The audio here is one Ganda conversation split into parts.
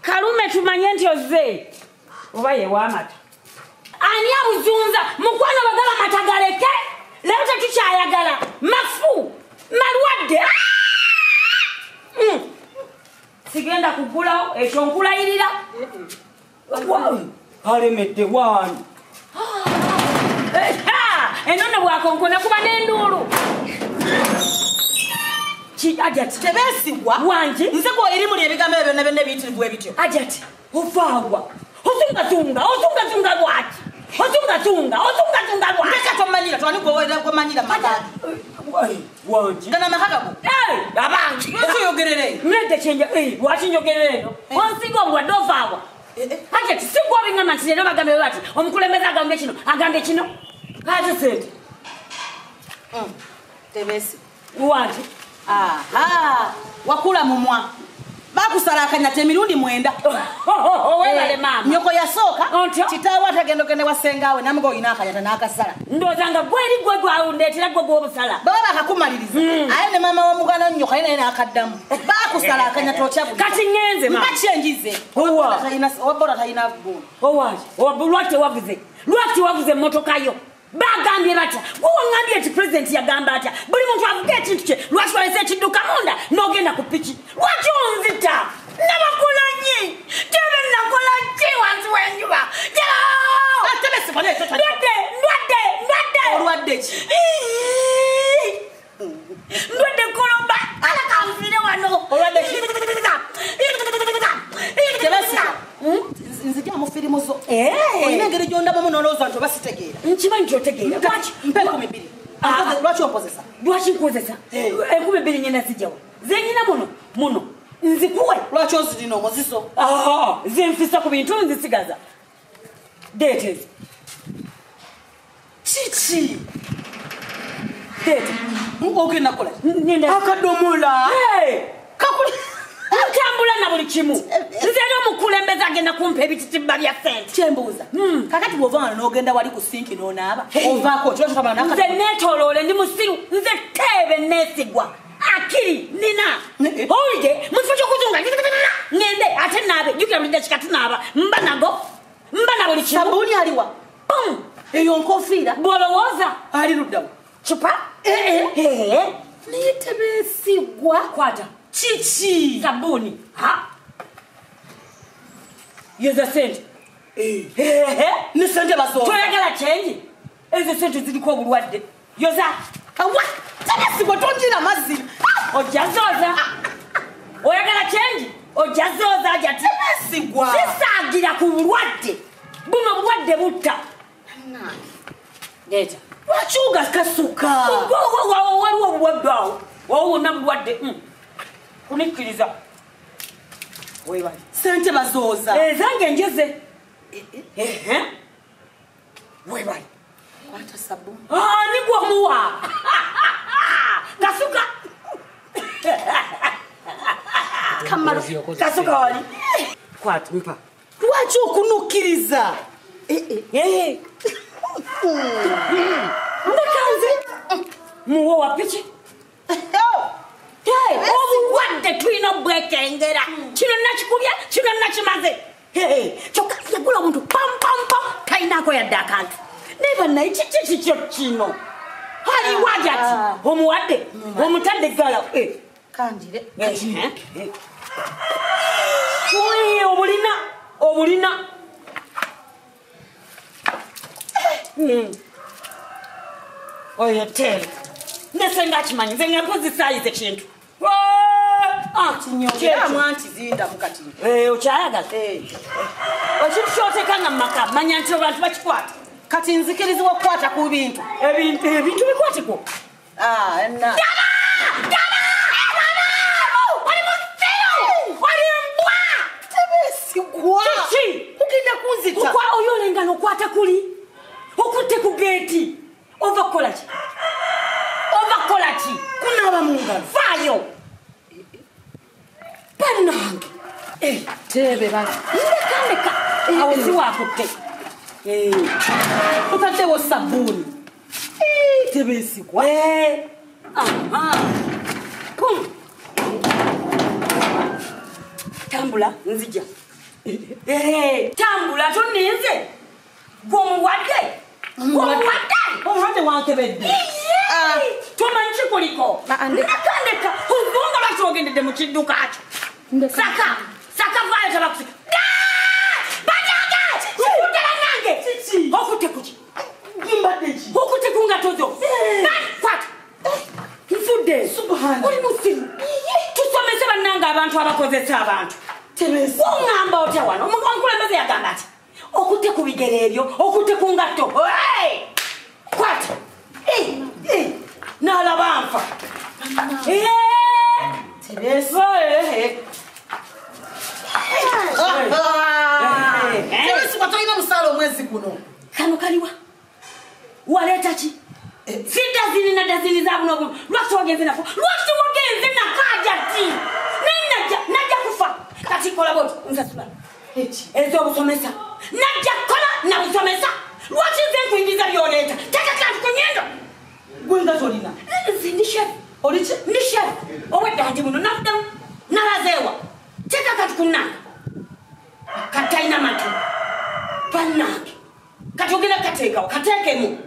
Kalume tumanye nti ozze. Oba ye wamata. Ani abuzunza mukwano bagala matagaleke. Leo tetukyayagala. Mafu. Malwadde. Sigenda kugulawo ekyo nkulayirira. Alemedde wani. Enono bwakonkona kuba n'enduulu. Ajati tebesigwa wanji nze ko eri muli ebigambo ebyo nabyo nebiyitirivu ebityo. Ajati ovaagwa otunga lwaki otunga lwaki ndeka tomanyira twani kumanyira makagi wanji ngana makagago abangi ntuyogerere mlete chenja lwaki njogerere no onsigo mbwadde ovaagwa Ajati sigwa bingama nti lero bagambe bati omukulembeze agambe kino kati sente tebesi wanji aha wakula mumwa bakusalakanya temirundi mwenda webale mama nyoko yasooka kitawa atagendogende wasengawe namugo ina akayata n'akasala ndozanga gweri gwe gwawundetera gwe gw'obusala baba bakakumaliriza aye ne mama w'omugana nyoko yina n'akaddamu bakusalakanya tokyabu kati ngenze mama bakyenjize wabora talina ggulu owaji lwaki wavuze emmotoka yo bagambye batya ngambye eti president yagamba atya buli muntu avuga ekintu kye lwaki walese ekidduka munda n'ogenda ku piki lwaki onzita nabakolanyi tebe nakola ki wansi w'enjuba olwadde ki ndwadde kolomba alakanfire wano olwadde ki nzija mu firimu zo olina engeri gyondabamu nolowooza nti oba sitegeera nkimanyi kyotegeera mpe 2,000 lwaki onkozesa lwaki nkozesa 2,000 nyina zijjawa zenyina muno nzikuwe lwaki ozirina omuziso zenfisa ku bintu nzisigaza deetezi kiki deete ogenda kola akadomola ntambula na buli kimu nze n'omukulembeze agenda kumpa ebititibba bya ssente kyembuuza kakati bw'ova wano n'ogenda wali ku sinki n'onaaba ovaako nze neetooloole ndi musiru nze teebe neesigwa akiri nina owulidde mu kifo ky'okuzunga ngende ate naabe jjukira buli dakika tunaaba mba na buli kimu sabuuni aliwa eyo nkofiira bw'olowooza ali luddawo cupa naye tebeesigwa kwata kiki sabuni yoza sente ne sente basooka toyagala kyenyi ezo sente ziriko obulwadde yoza awa tebeesigwa tonjira mazzi ojazooza oyagala kyenyi ojazooza ajati tebeesigwa sisaagira ku bulwadde buno obulwadde butta leeta lwaki ogakasuka waliwo obulwadde awo wawo wonna bulwadde kunikkiriza webali sente bazooza ezange njoze webali kwata sabuni nigwomuwa kasuka kasuka wali kwata mpa lwaki okunukkiriza ndekanze muwo wa piki obulwadde tulina obwekengera kino nakikubya kino nakimaze kyokka yagula omuntu pampampam talinaako yadde akantu naye bannaye kiki kikyo kino aliwaja ati omuwadde omutadde gala kanjire obulina oyo tere nesenga akimanyi nze nga mpozisayize kintu okyayagala ekintu kyotekanga mumaka manya nti abantu bakikwata kati nzikirizibwa okukwata ku bintu ebintu bikwatiko kugenda kunzita oyo olengana okwata kuli okutte ku geeti ova kukola ki kunaaba mu ngalo faayo bannange tebe ndeka awo siwaakutte otaddewo sabbuuni tebeesigwa tambula nzija tambula toninze gwomuwadde omulwadde wankebedde tomanyi kikuliko nakandeka obonga lwaki ogendedde mu kidduka kyo saka vayo tabakusi banyage okutela nange okutte kuki okutte kungatozo kwata nfudde oli musiru tusomese bannange abantu abakozesa abantu woŋŋamba otya wano omukulembeze yagamba ati okutte ku bigere ebyo okutte ku ngatto kwata n'alaba nfa tolina musaala omwezi guno kano kaliwa waleeta ki si dazini na dazini za buno buno lwaki wagenze nako lwaki wagenze nakaja ti najja kufa kati kola boti nsasula ez'obusomesa najja kola na busomesa lwaki nze nkuyingiza byoleeta teka kantu ku nyindo gwenga tolina ndi chef oliki ndi chef owedda ndi buno nafudemu nalazeewa teka kantu ku nnanga katalina matu bannange kati ogenda kateekawo kateekemu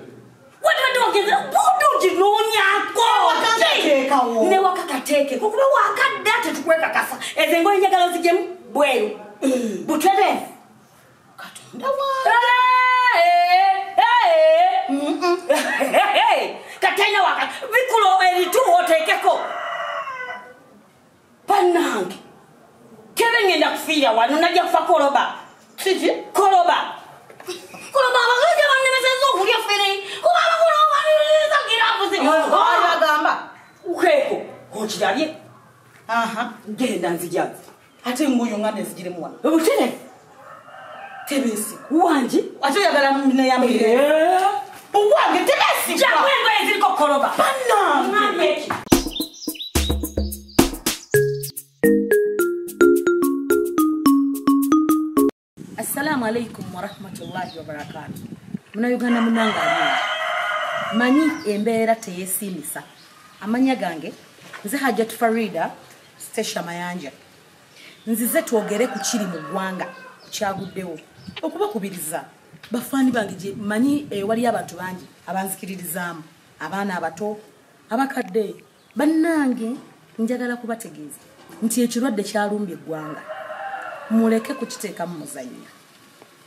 wadde wagenze budugi noonyako newaka kateekeko kuba wakadda tetukwekakasa ezo engoye njagala ozigemu bweru butereevu katonda katalina waka bikulo eritu oteekeko bannange kebe ngenda kufiira wano najja kufa koloba kiki koloba abagaja bannemeseza okulya fere kuba agamba ukeeko okirabye genda nzijazi ate nguyo nga nezigiremu wano obutere tebesi wangi ate oyagala neyambire owange tebesi jakwengoye ziriko koloba bannange Assalamu alaikum wa rahmatullahi wa barakatuh. Muna Uganda munanga aliyo. Manyi embeera teyesimisa. Amanya gange nze Hajjat Farida Stesha Mayanja. Nzize twogere ku kiri mu ggwanga kyaguddewo. Okubakubiriza bafaani bange gye manyi wali abantu bangi abanzikiririzaamu abaana abato abakadde bannange njagala kubategeeza nti ekirwadde kyalumbye eggwanga. Muleke kukiteeka mu muzannya.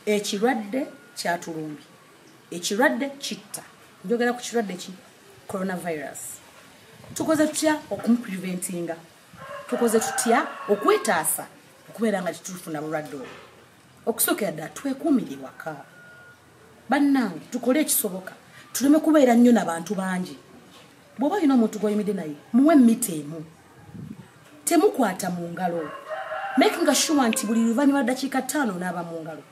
Ekirwadde kyatulumbye. Ekirwadde kitta. Njogera ku kirwadde ki coronavirus. Tukoze tutya okumupreventinga. Tukoze tutya okwetaasa okubeera nga tetufuna bulwadde obwo. Okusookera ddala twekuumire waka. Bannange tukole ekisoboka. Tuleme kubeera nnyo n'abantu bangi. Bw'oba olina omuntu gw'oyimidde naye muwe mita emu. Temukwata mu ngalo. Making sure nti buli luvannyuma dakiika 5 n'aba mu ngalo.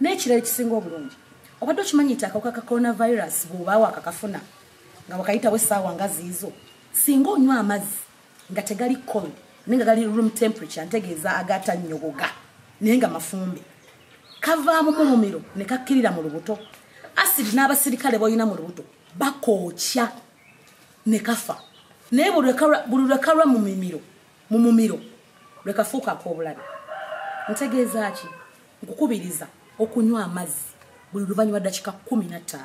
N'ekirala ekisinga obulungi obadde okimanyita akawuka ka coronavirus bw'oba wakakafuna nga wakayitawo essaawa nga ziizo singa onywa amazzi nga tegali cold naye nga gali room temperature ntegeeza agatannyogoga naye nga mafumbe kavaamu mu mumiro ne kakkirira mu lubuto asidi n'abasirikale b'olina mu lubuto bakookya ne kafa naye buli lwekalwa mu mumiro lwekafuuka ak'obulabe ntegeeza ki nkukubiriza okunywa amazzi buli luvannyuma dakiika 15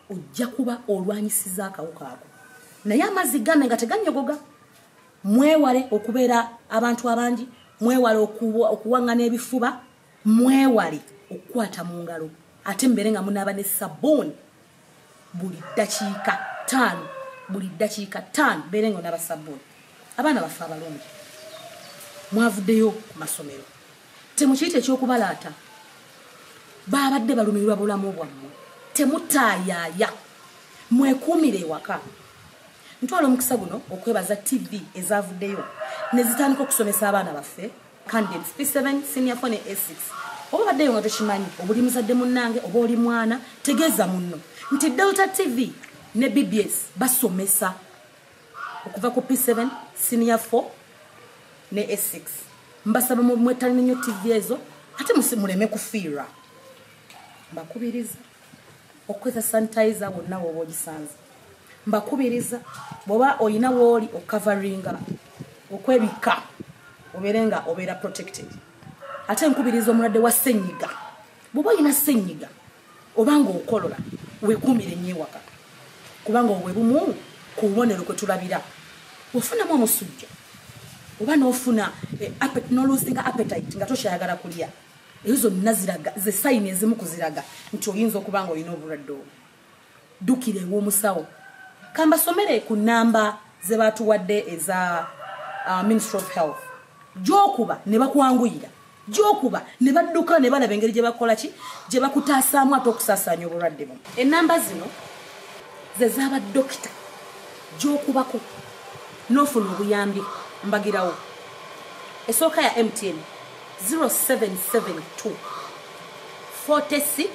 ojja kuba olwanyisiza akawuka ako naye amazzi ganne nga teganyogoga mwewale okubeera abantu abangi mwewale okuwaŋŋana ebifuba mwewale okukwata mu ngalo ate mbeere nga munaaba ne sabbuuni buli dakiika 5 mbeere nga onaaba sabbuuni abaana baffe abalungi mwavuddeyo ku masomero temukiyita ekyokubalaata babadde balumirwa bulamu bwammwe temutaayaaya mwekuumire ewaka ntwala omukisa guno okwebaza TV ezavuddeyo ne zitandika okusomesa abaana baffe candidates P7 senior 4 ne A6 oba baddeyo nga tokimanyi obuli muzadde munnange oba oli mwana tegeeza munno nti Delta TV ne BBS basomesa okuva ku P7 senior 4 ne A6 mbasaba mwettalina nnyo TV ezo ate muleme kufiirwa mbakubiriza okweza sanitizer bonna woba ogisanze mbakubiriza bwoba olina wooli okavaringa okwebika oberenga obera protected ate nkubiriza omulwadde wa senyiga bwoba ina senyiga obanga okolola wekumire nyewaka kubanga obwe bumu kubonero kwe tulabira ofuna mu musujja oba n'ofuna no losing appetite nga toshayagala kulya ezo naziraga ze sign ezimu kuziraga nti oyinza okubanga olina obulwadde obwo dukire w'omusawo kamba somere ku namba ze batuwadde eza Ministry of Health jokuba ne bakwanguyira jokuba ne badduka ne balaba engeri gye bakola ki gye bakutaasaamu ate okusaasanya obulwadde buno enamba zino ze zaba dokita jokubako n'ofuna obuyambi mbagirawo esooka ya MTN 0772 46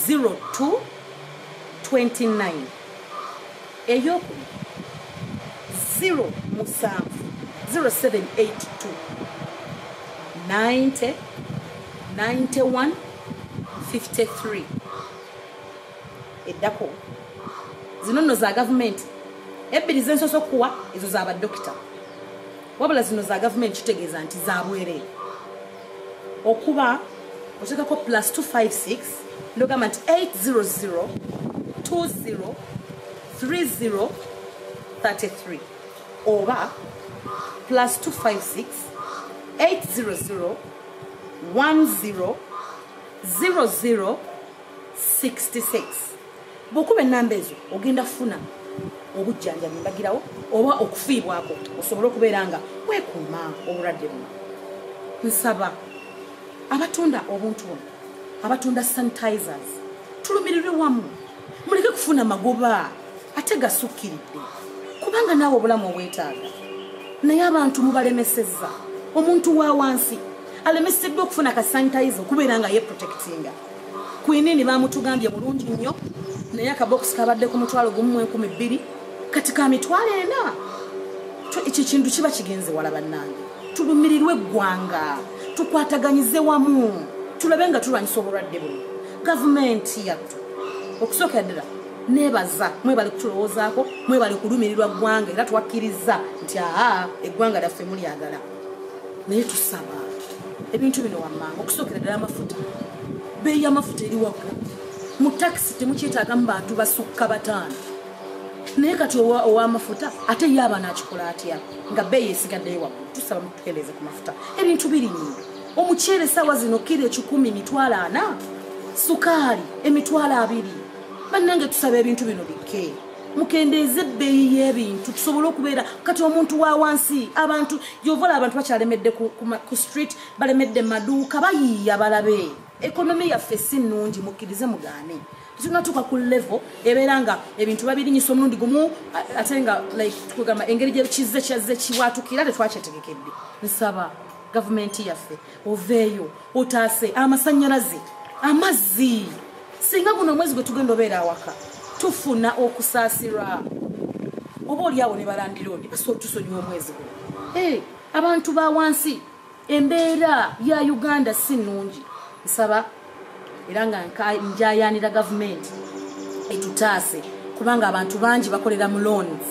02 29 eyoku 0782 90 91 53 eddako zino nno za gavumenti ebbiri zensoso kuwa ezo zaba dokita wabula zino za gavumenti kitegeeza nti za bwereere okuba otekako plus 256 ndogamba nti 800 20 30 33 oba plus 256 800 10 00 66 bokuba enamba ezo ogenda funa obujjanjabi mbagirawo oba okufiibwako osobola okubeera nga weekuuma obulwadde buno nsaba abatunda obuntu buno abatunda sanitizers tulumirirwe wamu muleke kufuna magoba ate gasukkiridde kubanga naawe obulamu obwetaaga naye abantu mubalemesezza omuntu wa wansi alemeseddwa okufuna ka sanitizer okubeera nga yeprotectinga kwinini bamutugambye mulungi nnyo naye akabox kabadde ku mutwalo gumu 12 kati ka mitwalo 4 ekyo kintu kiba kigenze wala bannange tulumirirwe eggwanga tukwataganyize wamu tulabe nga tulwanyisa obulwadde buno gavumenti yattu okusookera ddala nebaza mwebali kutulowoozaako mwebali kulumirirwa ggwanga era twakkiriza nti eggwanga lyaffe mulyagala naye tusaba ebintu bino wammanga okusookera ddala amafuta beeyi amafuta eri waggulu mu takisi temukyetaaga mu bantu basukka 5 naye kati ow'amafuta ate ye aba nakikola atya nga beeyi esigaddeyo waggulu tusaba mutukendeeze ku mafuta ebintu biri nnyo omuceere essaawa zino kiro 10 sukaali 2 bannange tusaba ebintu bino bikke mukendeeze ebbeeyi y'ebintu tusobole okubeera kati omuntu wa wansi abantu yovola abantu bakyalemedde ku street balemedde maduuka bayiiya balabe ekonomi yaffe si nnungi mukkirize mugaane tunatuuka ku level ebeera nga ebintu babirinyisa omulundi gumu ate nga like tukugamba engeri gye kyazze kiwatukira tetwakyetegekedde nsaba gavumenti yaffe oveeyo otaase amasannyalaze amazzi singa guno omwezi gwe tugenda obeera awaka tufuna okusaasirwa oba oliawo ne balandiroodi tusonyiwa omwezi guno abantu ba wansi embeera ya Uganda si nnungi nsaba era nga njayanira gavumenti etutaase kubanga abantu bangi bakolera mu loans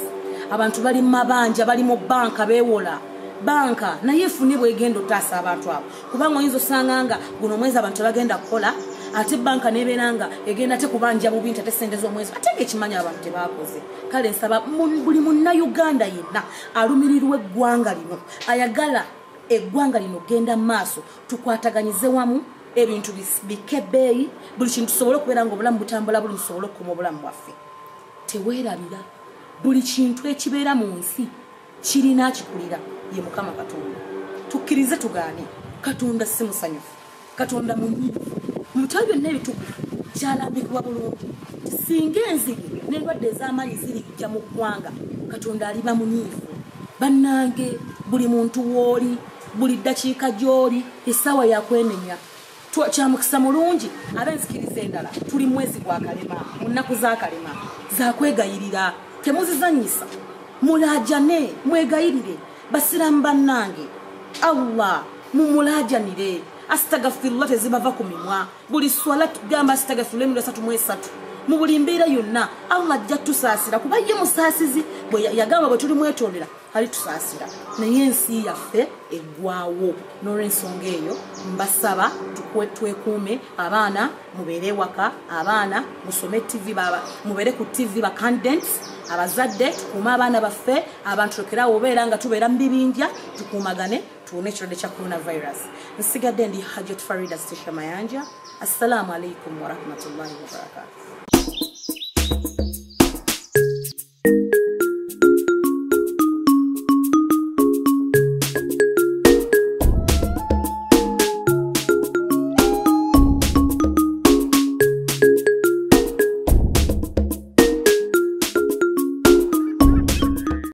abantu bali mu mabanja bali mu banka beewola banka naye efunibwa egenda otaasa abantu abo kubanga oyinza osanga nga guno omwezi abantu bagenda kukola ate banka nebeera nga egenda te kubanja mu bintu ate sente z'omwezi ate ng'ekimanya abantu tebakoze kale nsaba buli munnayuganda yenna alumirirwa eggwanga lino ayagala eggwanga lino genda mu maaso tukwataganyize wamu ebintu bikebbeeyi buli kintu tusobole okubeera nga obulamu butambula buli tusobole okukuma obulamu bwaffe teweerabira buli kintu ekibeera mu nsi kirina akikulira ye Mukama Katonda tukkirize tugaane Katonda si musanyufu Katonda munyiivu mutali byonna ebitukuvu kyalambikibwa bulungi singa enzige n'endwadde ez'amaanyi zirikujja mu ggwanga Katonda aliba munyiivu bannange buli muntu w'oli buli ddakiika gy'oli essaawa yakwenenya kyamukisa mulungi ab'enzikiriza endala tuli mwezi gwa kalema mu nnaku za kalema zakwegayirira temuzizanyisa mulajane mwegayirire basiramu bannange Allah mumulajanire astagfirullah tezibava ku mimwa buli swala tugamba astagfirullah 33 mu buli mbeera yonna Allah ajja tusaasira kuba ye musaasizi bwe yagamba bwe tuli mwetondera alitusaasira naye ensi yaffe eggwaawo n'olw'ensonga eyo mbasaba twekuume abaana mubeere waka abaana musome TV mubeere ku TV ba candidates abazadde tukuume abaana baffe abantu tulekerawo obeera nga tubeera mu bibinja tukuumagane tuwone ekirwadde kya coronavirus nsigadde ndi Hajjat Farida Stisha Mayanja assalamu alaikum warahmatullahi wabarakatuh